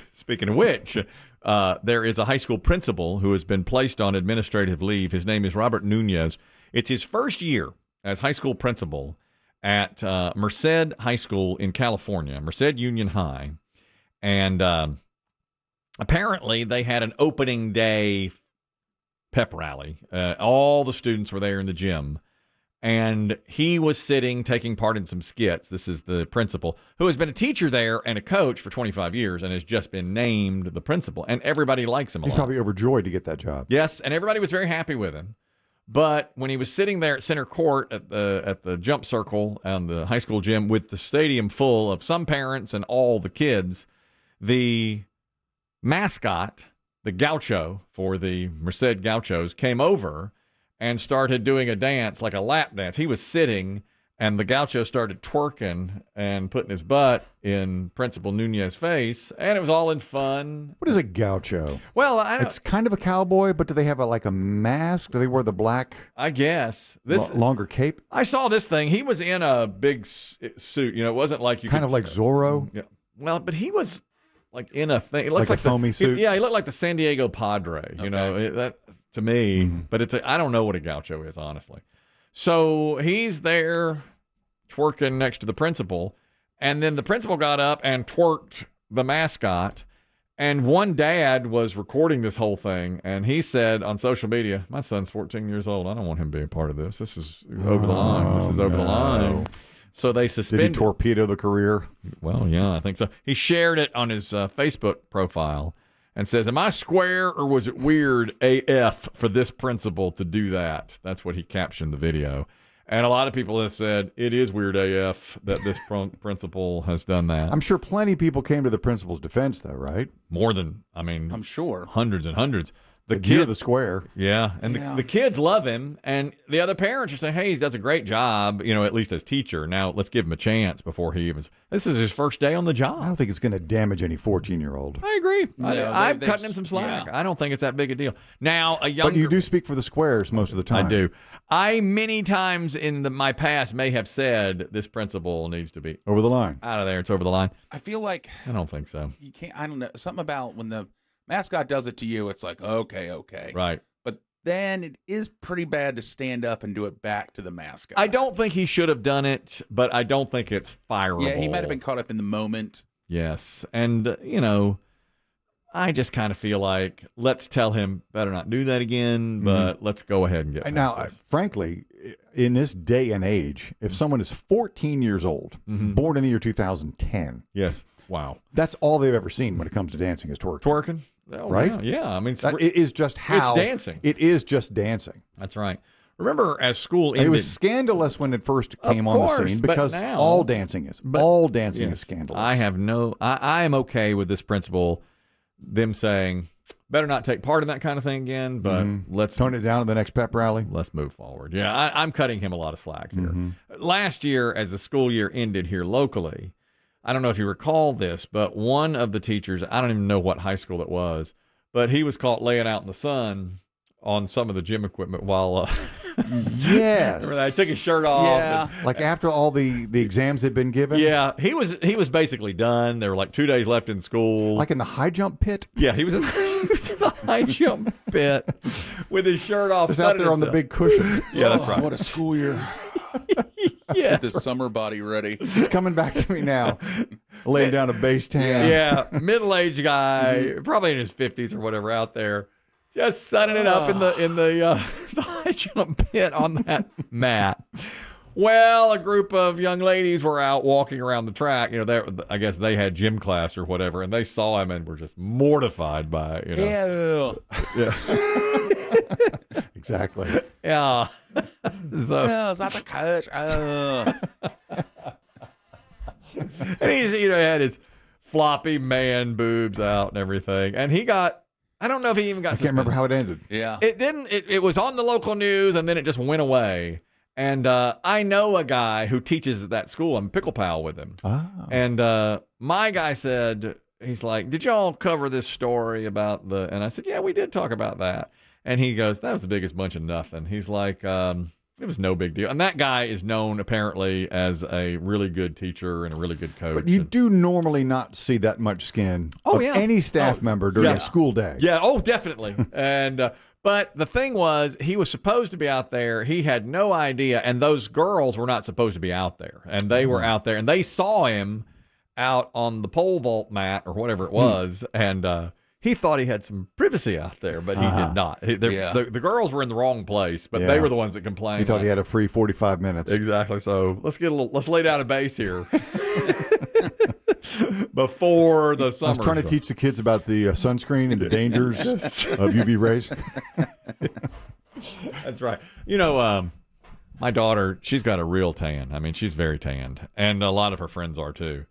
Speaking of which, there is a high school principal who has been placed on administrative leave. His name is Robert Nunez. It's his first year as high school principal at Merced High School in California, Merced Union High. And apparently they had an opening day pep rally. All the students were there in the gym. And he was sitting, taking part in some skits. This is the principal, who has been a teacher there and a coach for 25 years and has just been named the principal. And everybody likes him a lot. He's probably overjoyed to get that job. Yes, and everybody was very happy with him. But when he was sitting there at center court at the jump circle and the high school gym with the stadium full of some parents and all the kids, the mascot, the gaucho for the Merced Gauchos, came over and started doing a dance, like a lap dance. He was sitting, and the gaucho started twerking and putting his butt in Principal Nunez's face, and it was all in fun. What is a gaucho? Well, it's kind of a cowboy, but do they have like a mask? Do they wear the black? I guess longer cape. I saw this thing. He was in a big suit. You know, it wasn't like you kind of like Zorro. Yeah. Well, but he was like in a thing. It looked like a foamy suit. Yeah, he looked like the San Diego Padre. You know that. To me, but I don't know what a gaucho is, honestly. So he's there twerking next to the principal, and then the principal got up and twerked the mascot, and one dad was recording this whole thing, and he said on social media, my son's 14 years old. I don't want him being part of this. This is over the line. This is over the line. So they suspended. Did he torpedo the career? Well, yeah, I think so. He shared it on his Facebook profile and says, am I square or was it weird AF for this principal to do that? That's what he captioned the video. And a lot of people have said it is weird AF that this principal has done that. I'm sure plenty of people came to the principal's defense, though, right? More than, I'm sure. Hundreds and hundreds. The kid, the square. Yeah. And the kids love him. And the other parents are saying, hey, he does a great job, at least as teacher. Now let's give him a chance before he even. This is his first day on the job. I don't think it's going to damage any 14-year-old. I agree. I'm cutting him some slack. Yeah. I don't think it's that big a deal. Now, But you do speak for the squares most of the time. I do. I, many times in my past, may have said this principal needs to be over the line. Out of there. It's over the line. I feel like. I don't think so. You can't. I don't know. Something about when the mascot does it to you, it's like, okay. Right. But then it is pretty bad to stand up and do it back to the mascot. I don't think he should have done it, but I don't think it's fireable. Yeah, he might have been caught up in the moment. Yes. And, I just kind of feel like let's tell him better not do that again, but let's go ahead and get past now. This. Frankly, in this day and age, if someone is 14 years old, born in the year 2010, yes, wow, that's all they've ever seen when it comes to dancing is twerking. Twerking, right? Yeah, it is just how it's dancing. It is just dancing. That's right. Remember, as school ended, it was scandalous when it first came on the scene because now, all dancing is scandalous. I am okay with this principle. Them saying, better not take part in that kind of thing again, but let's tone it down in the next pep rally. Let's move forward. Yeah, I'm cutting him a lot of slack here. Last year, as the school year ended here locally, I don't know if you recall this, but one of the teachers, I don't even know what high school it was, but he was caught laying out in the sun on some of the gym equipment while yes, I took his shirt off. Yeah, like after all the exams had been given. Yeah, he was basically done. There were like 2 days left in school. Like in the high jump pit. Yeah, he was in the high jump pit with his shirt off. Just out there on the big cushion. Yeah, that's right. What a school year. Yeah, get this summer body ready. It's coming back to me now. Laying down a base tan. Yeah, middle-aged guy, probably in his 50s or whatever, out there. Just sunning it up in the high jump pit on that mat. Well, a group of young ladies were out walking around the track. I guess they had gym class or whatever, and they saw him and were just mortified by it. Yeah. Exactly. Yeah. Is that the coach? And he had his floppy man boobs out and everything, and he got. I don't know if he even got. I can't remember how it ended. Yeah, it didn't. It was on the local news, and then it just went away. And I know a guy who teaches at that school. I'm pickle pal with him. Oh. And my guy said, he's like, "Did y'all cover this story about the?" And I said, "Yeah, we did talk about that." And he goes, "That was the biggest bunch of nothing." He's like, It was no big deal. And that guy is known apparently as a really good teacher and a really good coach. But you do normally not see that much skin of any staff member during a school day. Yeah, definitely. And but the thing was, he was supposed to be out there. He had no idea, and those girls were not supposed to be out there. And they were out there, and they saw him out on the pole vault mat or whatever it was, and he thought he had some privacy out there, but he did not. The girls were in the wrong place, but they were the ones that complained. He thought he had a free 45 minutes. Exactly. So let's lay down a base here before the summer. I was trying to teach the kids about the sunscreen and the dangers of UV rays. That's right. My daughter, she's got a real tan. I mean, she's very tanned, and a lot of her friends are too.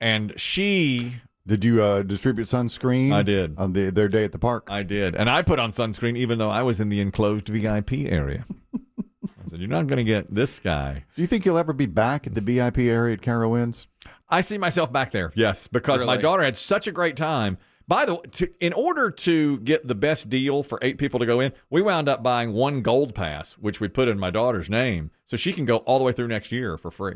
And she... Did you distribute sunscreen? I did. On their day at the park? I did. And I put on sunscreen even though I was in the enclosed VIP area. I said, you're not going to get this guy. Do you think you'll ever be back at the VIP area at Carowinds? I see myself back there, yes, because my daughter had such a great time. By the way, in order to get the best deal for 8 people to go in, we wound up buying 1 gold pass, which we put in my daughter's name, so she can go all the way through next year for free.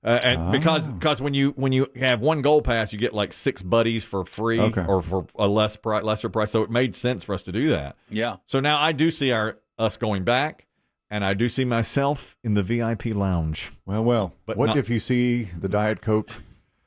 Because when you have 1 gold pass, you get like 6 buddies for free or for a lesser price. So it made sense for us to do that. Yeah. So now I do see us going back, and I do see myself in the VIP lounge. Well. But what if you see the Diet Coke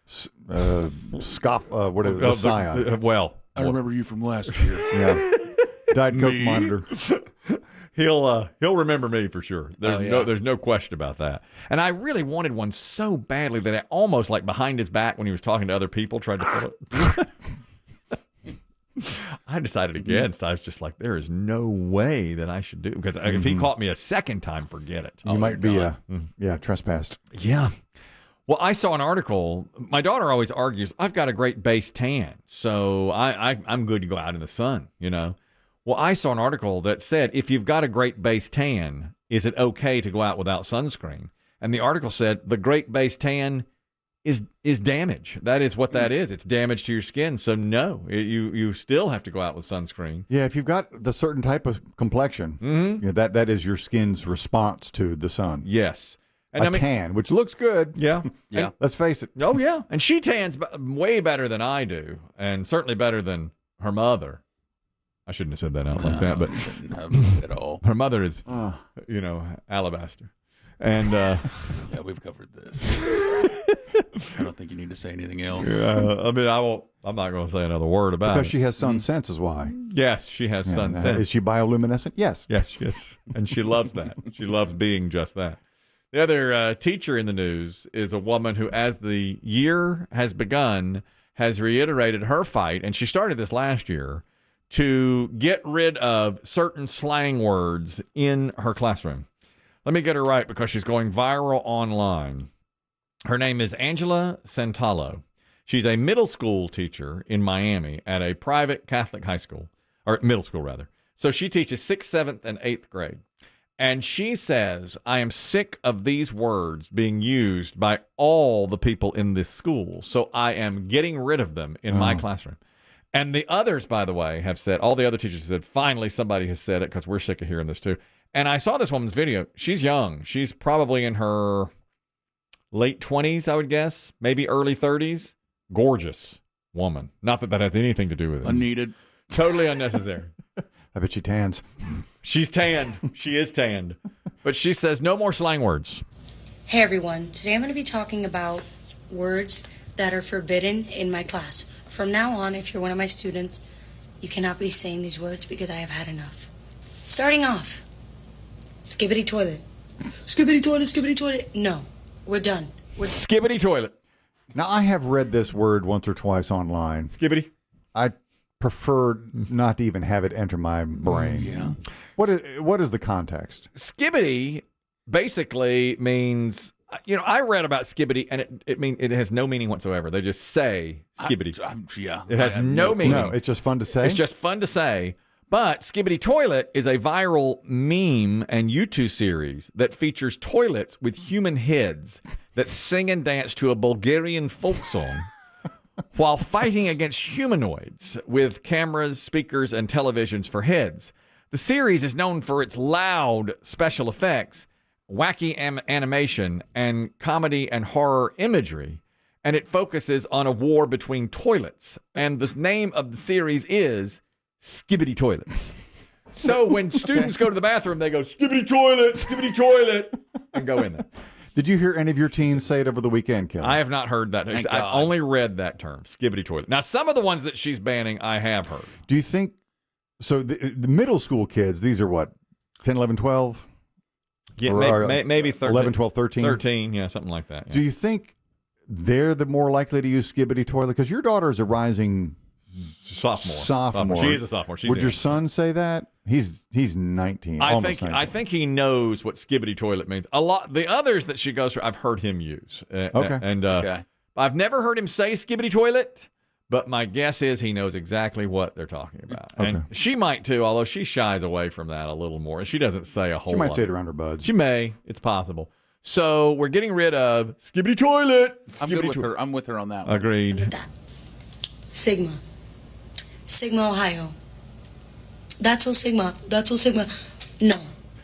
scoff? What is the Scion? I remember you from last year. Yeah. Diet Coke monitor. He'll remember me for sure. There's no question about that. And I really wanted one so badly that I almost, like behind his back when he was talking to other people, tried to fill it. I decided against. I was just like, there is no way that I should do it. Because if he caught me a second time, forget it. You might be trespassed. Yeah. Well, I saw an article. My daughter always argues, I've got a great base tan, so I'm good to go out in the sun, Well, I saw an article that said, if you've got a great base tan, is it okay to go out without sunscreen? And the article said the great base tan is damage. That is what that is. It's damage to your skin. So no, you still have to go out with sunscreen. Yeah, if you've got the certain type of complexion, that is your skin's response to the sun. Yes. And tan, which looks good. Yeah. Yeah. Let's face it. Oh, yeah. And she tans way better than I do, and certainly better than her mother. I shouldn't have said that out like that, but at all. Her mother is, alabaster. And yeah, we've covered this. I don't think you need to say anything else. I'm not going to say another word about it. Because she has sun sense is why. Yes, she has sun sense. Is she bioluminescent? Yes. Yes. And she loves that. She loves being just that. The other teacher in the news is a woman who, as the year has begun, has reiterated her fight, and she started this last year, to get rid of certain slang words in her classroom. Let me get her right because she's going viral online. Her name is Angela Santalo. She's a middle school teacher in Miami at a private Catholic high school, or middle school rather. So she teaches 6th, 7th, and 8th grade. And she says, I am sick of these words being used by all the people in this school. So I am getting rid of them in my classroom. And the others, by the way, have said, all the other teachers have said, finally somebody has said it because we're sick of hearing this too. And I saw this woman's video. She's young. She's probably in her late 20s, I would guess, maybe early 30s. Gorgeous woman. Not that has anything to do with it. Unneeded. Totally unnecessary. I bet she tans. She's tanned. She is tanned. But she says no more slang words. Hey everyone, today I'm going to be talking about words that are forbidden in my class. From now on, if you're one of my students, you cannot be saying these words because I have had enough. Starting off, skibbity toilet. Skibbity toilet, skibbity toilet. No, we're done. Skibbity toilet. Now, I have read this word once or twice online. Skibbity. I prefer not to even have it enter my brain. Yeah. What is the context? Skibbity basically means, I read about skibbity, and it has no meaning whatsoever. They just say skibbity. It has no meaning. No, it's just fun to say. It's just fun to say. But Skibbity Toilet is a viral meme and YouTube series that features toilets with human heads that sing and dance to a Bulgarian folk song while fighting against humanoids with cameras, speakers, and televisions for heads. The series is known for its loud special effects wacky animation and comedy and horror imagery, and it focuses on a war between toilets. And the name of the series is Skibbity Toilets. So when students go to the bathroom, they go, skibbity toilet, and go in there. Did you hear any of your teens say it over the weekend, Kelly? I have not heard that. Thank I've God. only read that term, skibbity toilet. Now, some of the ones that she's banning, I have heard. Do you think, so the middle school kids, these are what, 10, 11, 12? Yeah, Or maybe 13. 11, 12, 13? 13, yeah, something like that. Yeah. Do you think they're the more likely to use skibbity toilet? Because your daughter is a rising Sophomore. She is a sophomore. She's Would in. your son say that? He's 19. almost 19. I think he knows what skibbity toilet means. A lot. The others that she goes through, I've heard him use. Okay. And Okay. I've never heard him say skibbity toilet, but my guess is he knows exactly what they're talking about. Okay. And she might too, although she shies away from that a little more. She doesn't say a whole She lot. might say it around her buds. She may. It's possible. So we're getting rid of skibbity toilet. I'm good with her. I'm with her on that one. Agreed. With that. Sigma. Sigma, Ohio. That's so Sigma. That's so Sigma. No.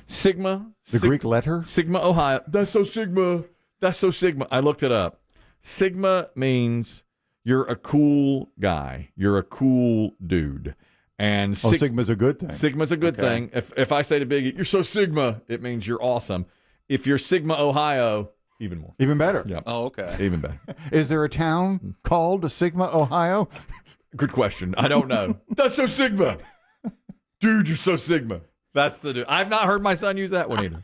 Sigma. The Greek letter? Sigma, Ohio. That's so Sigma. That's so Sigma. I looked it up. Sigma means you're a cool guy. You're a cool dude. And Sigma's a good thing. Sigma's a good thing. If I say to Biggie, you're so Sigma, it means you're awesome. If you're Sigma, Ohio, even more. Even better. Yeah. Oh, okay. Even better. Is there a town called Sigma, Ohio? Good question. I don't know. That's so Sigma. Dude, you're so Sigma. That's the dude. I've not heard my son use that one either.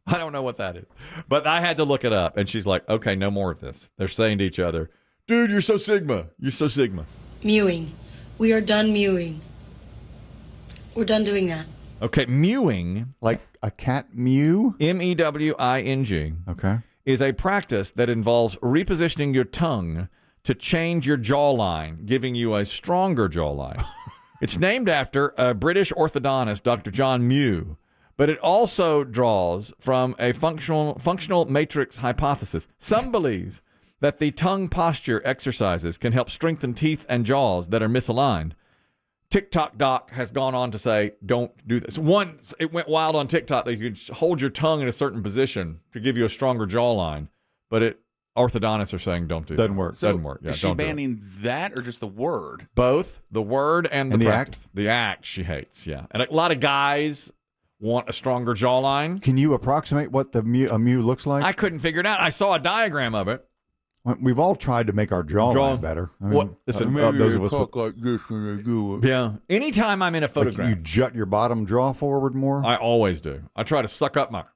I don't know what that is. But I had to look it up. And she's like, okay, no more of this. They're saying to each other, dude, you're so Sigma. You're so Sigma. Mewing. We are done mewing. We're done doing that. Okay, mewing, Like a cat mew? M-E-W-I-N-G, Okay. is a practice that involves repositioning your tongue to change your jawline, giving you a stronger jawline. It's named after a British orthodontist, Dr. John Mew, but it also draws from a functional matrix hypothesis. Some believe that the tongue posture exercises can help strengthen teeth and jaws that are misaligned. TikTok doc has gone on to say, don't do this. One, it went wild on TikTok that you can hold your tongue in a certain position to give you a stronger jawline, but orthodontists are saying don't do that. Doesn't work. So Doesn't work. Yeah, is she don't do it. banning that or just the word? Both the word and the And the practice. The act she hates, yeah. And a lot of guys want a stronger jawline. Can you approximate what a mew looks like? I couldn't figure it out. I saw a diagram of it. We've all tried to make our jawline better. I mean, What? Listen, those of us talk like this when they do it. Yeah. Anytime I'm in a like photograph, you jut your bottom jaw forward more. I always do. I try to suck up Got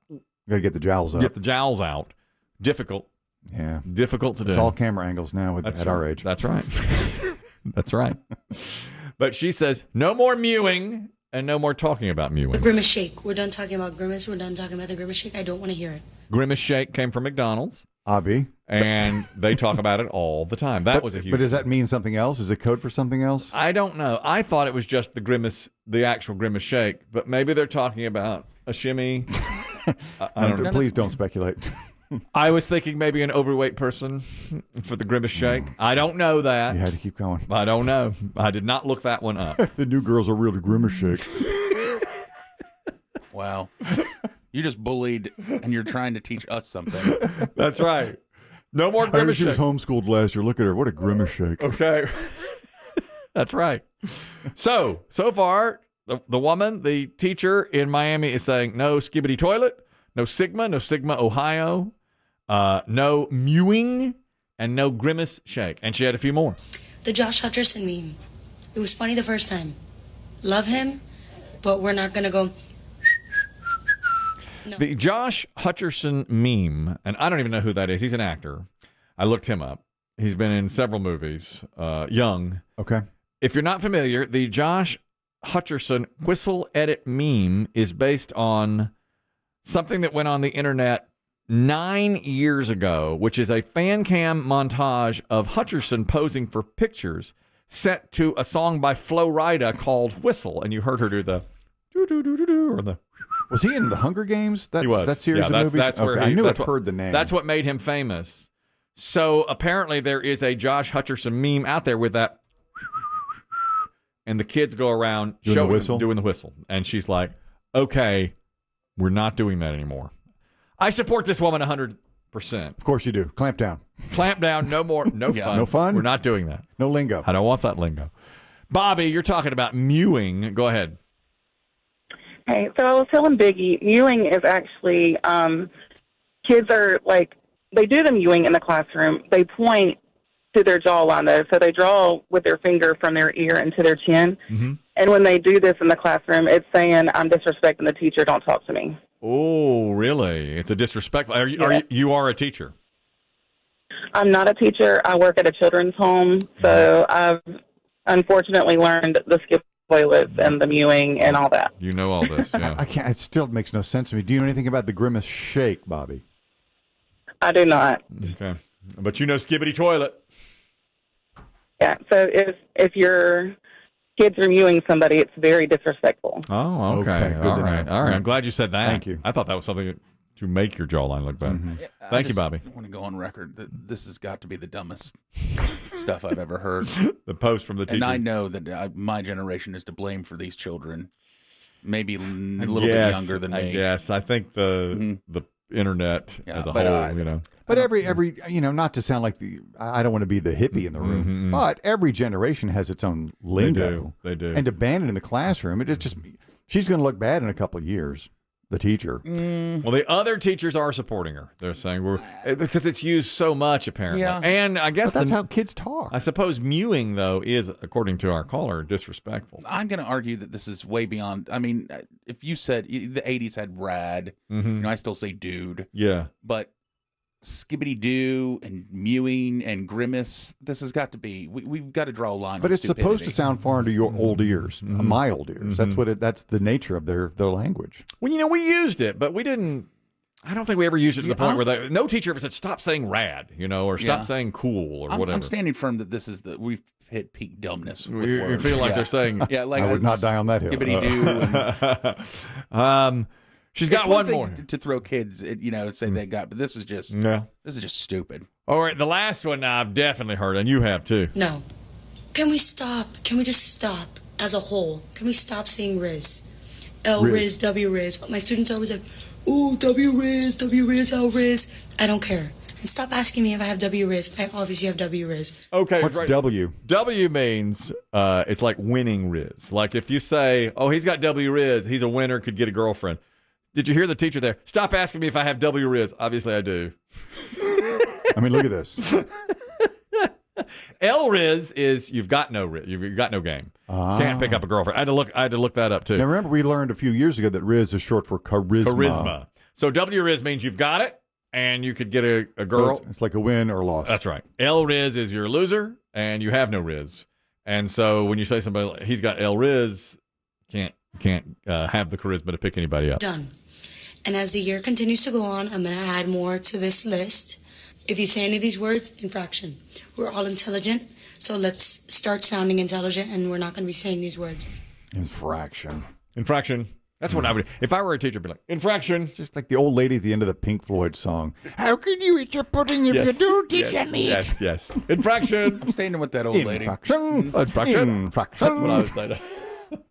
to get the jowls up. get the jowls out. Difficult Yeah. to do. It's all camera angles now That's at right. our age. That's right. That's right. But she says no more mewing and no more talking about The mewing. grimace shake. We're done talking about grimace. We're done talking about the grimace shake. I don't want to hear it. Grimace shake came from McDonald's, Avi. and they talk about it all the time. That was a huge. But does that mean something else? Is it code for something else? I don't know. I thought it was just the actual grimace shake, but maybe they're talking about a shimmy. I don't know. Please don't speculate. I was thinking maybe an overweight person for the grimace shake. I don't know that. You had to keep going. I don't know. I did not look that one up. The new girls are really grimace shake. Wow. You just bullied and you're trying to teach us something. That's right. No more I heard grimace she was shake. homeschooled last year. Look at her. What a grimace shake. Okay. That's right. So far, the woman, the teacher in Miami is saying no skibbity toilet, no Sigma, Ohio, no mewing, and no grimace shake. And she had a few more. The Josh Hutcherson meme. It was funny the first time. Love him, but we're not going to go. No. The Josh Hutcherson meme, and I don't even know who that is. He's an actor. I looked him up. He's been in several movies, young. Okay. If you're not familiar, the Josh Hutcherson whistle edit meme is based on something that went on the internet 9 years ago, which is a fan cam montage of Hutcherson posing for pictures set to a song by Flo Rida called Whistle. And you heard her do the do-do-do-do-do or the... Was he in the Hunger Games? He was. That series Yeah, of that's- movies? that's where Okay. I he- knew that's I'd what- heard the name. That's what made him famous. So apparently there is a Josh Hutcherson meme out there with that, and the kids go around Doing the showing whistle? doing the whistle, and she's like, "Okay, we're not doing that anymore." I support this woman 100%. Of course you do. Clamp down. Clamp down. No more. No fun. No fun? We're not doing that. No lingo. I don't want that lingo. Bobby, you're talking about mewing. Go ahead. Hey, so I was telling Biggie, mewing is actually, kids are like, they do the mewing in the classroom. They point to their jawline, though. So they draw with their finger from their ear into their chin. Mm-hmm. And when they do this in the classroom, it's saying, I'm disrespecting the teacher, don't talk to me. Oh, really? It's a disrespectful. You are a teacher? I'm not a teacher. I work at a children's home. So I've unfortunately learned the skip toilets and the mewing and all that. You know all this, yeah. I can't. It still makes no sense to me. Do you know anything about the grimace shake, Bobby? I do not. Okay. But you know skibbity toilet. Yeah, so if your kids are mewing somebody, it's very disrespectful. Oh, okay. Good All to right. know. All right. I'm glad you said that. Thank you. I thought that was something to make your jawline look better. Mm-hmm. Thank you, Bobby. I want to go on record that this has got to be the dumbest stuff I've ever heard. The post from the teacher. And I know that my generation is to blame for these children. Maybe a little bit younger than me. Yes, I think the internet as a whole, you know. But every not to sound like I don't want to be the hippie in the room, but every generation has its own lingo. They do. And to ban it in the classroom, it's just she's going to look bad in a couple of years. The teacher. Well, the other teachers are supporting her. They're saying because it's used so much apparently. Yeah. And I guess But that's how kids talk. I suppose mewing though is, according to our caller, disrespectful. I'm going to argue that this is way beyond. I mean, if you said the 80s had rad, I still say dude. Yeah. But skibbity doo and mewing and grimace, this has got to be. We've got to draw a line. But on it's supposed to stupidity. sound far into your old ears, my old ears. That's what that's the nature of their language. Well, we used it, but we didn't. I don't think we ever used it to the point where no teacher ever said stop saying rad, or stop saying cool or whatever. I'm standing firm that this is we've hit peak dumbness. With You words. feel like they're saying, like I would not die on that hill. Skibbity doo. She's got one more to throw kids, say they got, but this is just stupid. All right, the last one I've definitely heard, and you have too. No. Can we stop? Can we just stop as a whole? Can we stop saying Rizz? Rizz, W Rizz. My students always like, ooh, W Rizz, L Rizz. I don't care. And stop asking me if I have W Rizz. I obviously have W Rizz. Okay, What's right. W? W means it's like winning Rizz. Like if you say, oh, he's got W Rizz, he's a winner, could get a girlfriend. Did you hear the teacher there? Stop asking me if I have W Rizz. Obviously I do. I mean, look at this. L Rizz is you've got no Rizz. You've got no game. Can't pick up a girlfriend. I had to look that up too. Now remember, we learned a few years ago that Rizz is short for charisma. So W Rizz means you've got it, and you could get a girl. So it's like a win or loss. That's right. L Rizz is you're a loser, and you have no Rizz. And so when you say somebody like, he's got L Rizz, can't have the charisma to pick anybody up. Done. And as the year continues to go on, I'm going to add more to this list. If you say any of these words, infraction. We're all intelligent, so let's start sounding intelligent, and we're not going to be saying these words. Infraction. That's what I would. If I were a teacher, I'd be like, infraction. Just like the old lady at the end of the Pink Floyd song. How can you eat your pudding if you do teach them eat? Yes. Infraction. I'm standing with that old lady. Infraction. Infraction. That's what I would say to.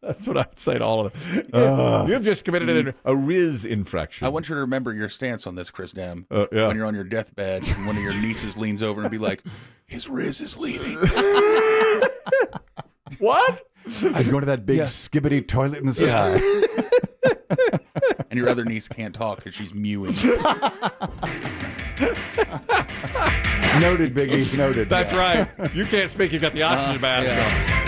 That's what I would say to all of them. You've just committed a Rizz infraction. I want you to remember your stance on this, Chris Demm. Yeah. When you're on your deathbed and one of your nieces leans over and be like, his Rizz is leaving. What? I was going to that big skibbity toilet in the sky. And your other niece can't talk because she's mewing. Noted, Biggie. Noted. That's right. You can't speak. You've got the oxygen mask on.